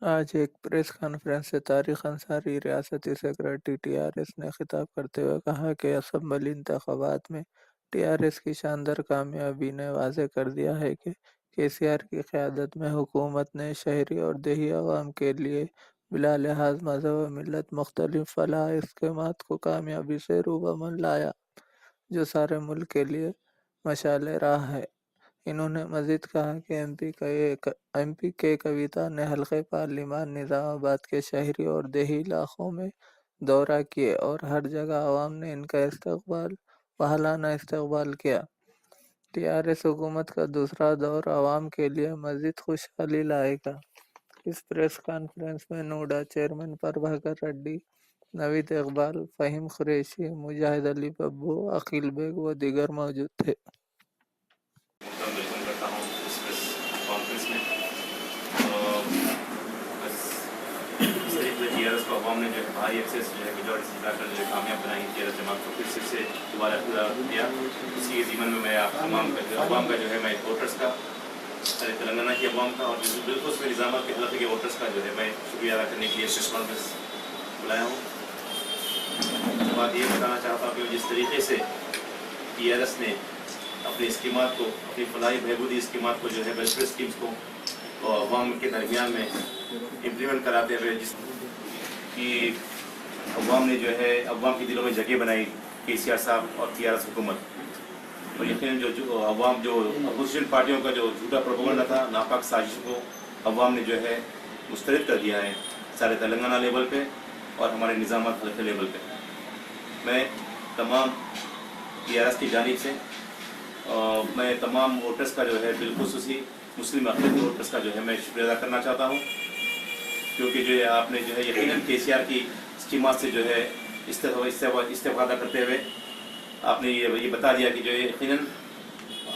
آج ایک press conference سے طارق انصاری ریاستی سیکرٹری ٹی آر ایس نے خطاب کرتے ہوئے کہا کہ اسمبلی انتخابات میں ٹی آر ایس کی شاندار کامیابی نے واضح کر دیا ہے کہ کے سی آر کی قیادت میں حکومت نے شہری اور دیہی عوام کے لیے بلا لحاظ مذہب و ملت مختلف فلاح اسکیمات کو کامیابی سے روبہ لایا جو سارے ملک کے لیے مشعل راہ ہے۔ انہوں نے مزید کہا کہ ایم پی کے کویتا نے حلقہ پارلیمان نظام آباد کے شہری اور دیہی علاقوں میں دورہ کیے اور ہر جگہ عوام نے ان کا وحلانہ استقبال کیا۔ ٹی آر ایس حکومت کا دوسرا دور عوام کے لیے مزید خوشحالی لائے گا۔ اس پریس کانفرنس میں نوڈا چیئرمین پربھاکر ریڈی، نوید اقبال، فہیم قریشی، مجاہد علی ببو، عقیل بیگ و دیگر موجود تھے۔ ویلکم کرتا ہوں اس پریس کانفرنس میں۔ بس اس طریقے سے ٹی آر ایس کو عوام نے جو ہے بھاری ایکسیس جو ہے میجورٹی سے کر جو ہے کامیاب بنائی ٹی آر ایس جماعت کو پھر سے دوبارہ اقتدار دیا۔ اسی ضمن میں میں آپ عوام کا جو ہے میں ووٹرس کا تلنگانہ کی عوام کا اور بالکل اس میں نظامات کے حلقے کے ووٹرس کا جو ہے میں شکریہ ادا کرنے کے لیے پریس کانفرنس بلایا ہوں۔ بات یہ بتانا چاہتا ہوں کہ جس طریقے سے ٹی آر ایس نے اپنی اسکیمات کو، اپنی فلاحی بہبودی اسکیمات کو جو ہے ویلفیئر اسکیمس کو عوام کے درمیان میں امپلیمنٹ کراتے ہوئے جس کی عوام نے جو ہے عوام کے دلوں میں جگہ بنائی کے سی آر صاحب اور ٹی آر ایس حکومت، اور یقیناً جو عوام جو اپوزیشن پارٹیوں کا جو جھوٹا پروپیگنڈا تھا، ناپاک سازش کو عوام نے جو ہے مسترد کر دیا ہے سارے تلنگانہ لیول پہ اور ہمارے نظامات حلقے لیول پہ۔ میں تمام ٹی آر ایس کی جانب سے میں تمام ووٹرس کا جو ہے بالخصوصی مسلم اقلیتی ووٹرس کا جو ہے میں شکریہ ادا کرنا چاہتا ہوں، کیونکہ جو ہے آپ نے جو ہے یقیناً کے سی آر کی اسکیمات سے جو ہے استفادہ کرتے ہوئے آپ نے یہ بتا دیا کہ جو ہے یقیناً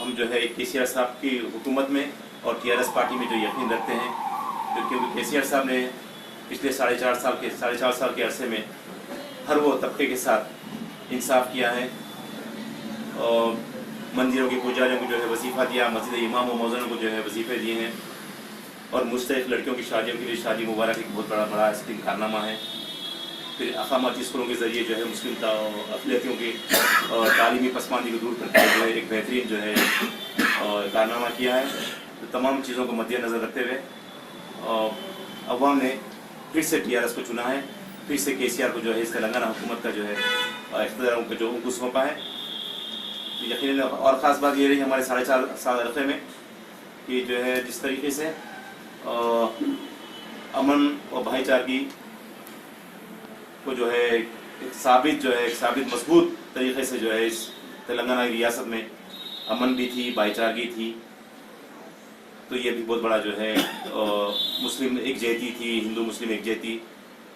ہم جو ہے کے سی آر صاحب کی حکومت میں اور ٹی آر ایس پارٹی میں جو یقین رکھتے ہیں، کیونکہ کے سی آر صاحب نے پچھلے ساڑھے چار سال کے عرصے میں ہر وہ طبقے کے ساتھ انصاف کیا ہے، اور مندروں کے پجاریوں کو جو ہے وظیفہ دیا، مسجد امام و مؤذنوں کو جو ہے وظیفے دیے ہیں، اور مستحق لڑکیوں کی شادیوں کے لیے شادی مبارک ایک بہت بڑا اسکیم کارنامہ ہے۔ پھر اقامتی اسکولوں کے ذریعے جو ہے مسلم اقلیتوں کی تعلیمی پسماندگی کو دور کرتے ہوئے جو ہے ایک بہترین جو ہے کارنامہ کیا ہے۔ تو تمام چیزوں کو مد نظر رکھتے ہوئے عوام نے پھر سے ٹی آر ایس کو چنا ہے، پھر سے کے سی آر کو جو ہے اس تلنگانہ حکومت کا جو ہے اقتدار ان کو سونپا ہے۔ یقیناً اور خاص بات یہ رہی ہمارے 4.5 سال عرصے میں کہ جو ہے جس طریقے سے امن اور بھائی چارگی کو جو ہے ایک ثابت مضبوط طریقے سے جو ہے اس تلنگانہ کی ریاست میں امن بھی تھی، بھائی چارگی تھی، تو یہ بھی بہت بڑا جو ہے مسلم یکجہتی تھی، ہندو مسلم یکجہتی،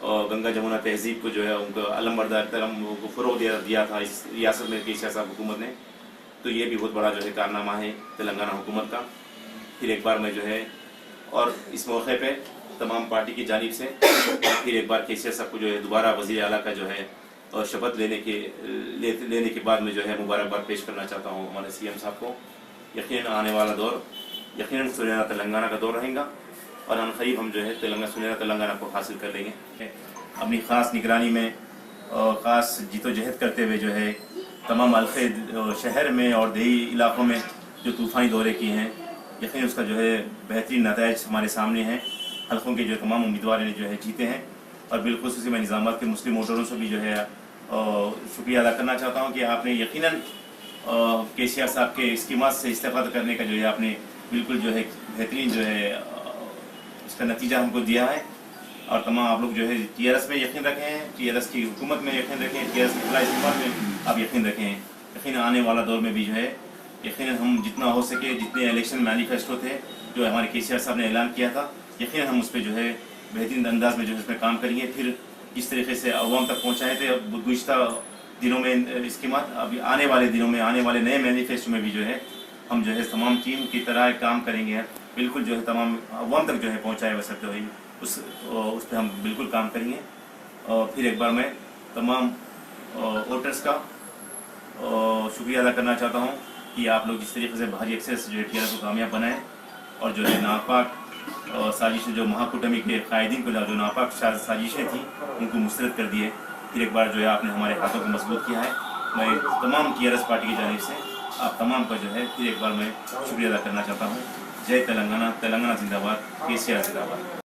اور گنگا جمنا تہذیب کو جو ہے ان کو علم بردار احترام کو فروغ دیا تھا اس ریاست میں کے سی آر صاحب حکومت نے۔ تو یہ بھی بہت بڑا جو ہے کارنامہ ہے تلنگانہ حکومت کا۔ پھر ایک بار میں جو ہے اور اس موقع پہ تمام پارٹی کی جانب سے پھر ایک بار کے سی آر صاحب کو جو ہے دوبارہ وزیر اعلیٰ کا جو ہے اور شپت لینے کے بعد میں جو ہے مبارکباد پیش کرنا چاہتا ہوں ہمارے سی ایم صاحب کو۔ یقیناً آنے والا دور یقیناً سنہرا تلنگانہ کا دور رہے گا، اور ان قریب ہم جو ہے سنہرا تلنگانہ کو حاصل کر لیں گے۔ اپنی خاص نگرانی میں اور خاص جیت و جہد کرتے ہوئے جو ہے تمام حلقے شہر میں اور دیہی علاقوں میں جو طوفانی دورے کیے ہیں، یقیناً اس کا جو ہے بہترین نتائج ہمارے سامنے ہیں۔ حلقوں کے جو تمام امیدوار نے جو ہے جیتے ہیں، اور بالخصوص میں نظامات کے مسلم ووٹروں سے بھی جو ہے شکریہ ادا کرنا چاہتا ہوں کہ آپ نے یقیناً کے سی آر صاحب کے اسکیمات سے استفادہ کرنے کا جو ہے آپ نے بالکل جو ہے بہترین جو ہے اس کا نتیجہ ہم کو دیا ہے، اور تمام آپ لوگ جو ہے ٹی آر ایس میں یقین رکھیں ہیں، ٹی آر ایس کی حکومت میں یقین رکھیں، ٹی آر ایس کی فلاحی اسکیمات میں آپ یقین رکھیں۔ یقیناً آنے والا دور میں بھی جو ہے یقیناً ہم جتنا ہو سکے، جتنے الیکشن مینیفیسٹو تھے جو ہمارے کے سی آر صاحب نے اعلان کیا تھا، یقیناً ہم اس پہ جو ہے بہترین انداز میں جو ہے اس پہ کام کریں گے۔ پھر جس طریقے سے عوام تک پہنچائے تھے گزشتہ دنوں میں اسکیمات، ابھی آنے والے دنوں میں آنے والے نئے مینیفیسٹو میں بھی جو ہے ہم جو ہے تمام ٹیم کی طرح کام کریں گے، بالکل جو ہے تمام عوام تک جو ہے پہنچائے وسکتے ہوئے اس پہ ہم بالکل کام کریں گے۔ اور پھر ایک بار میں تمام ووٹرس کا شکریہ ادا کرنا چاہتا ہوں کہ آپ لوگ جس طریقے سے بھاری ایکسیس جو ہے ٹی آر ایس کو کامیاب بنائیں، اور جو ہے ناپاک اور سازشیں جو مہاکوٹمی کے قائدین کو جو ناپاک سازشیں تھیں ان کو مسترد کر دیے. پھر ایک بار جو ہے آپ نے ہمارے ہاتھوں کو مضبوط کیا ہے. میں تمام TRS پارٹی کی جانب سے آپ تمام کا جو ہے پھر ایک بار میں شکریہ ادا کرنا چاہتا ہوں. جے تلنگانہ، تلنگانہ زندہ باد، KCR زندہ باد.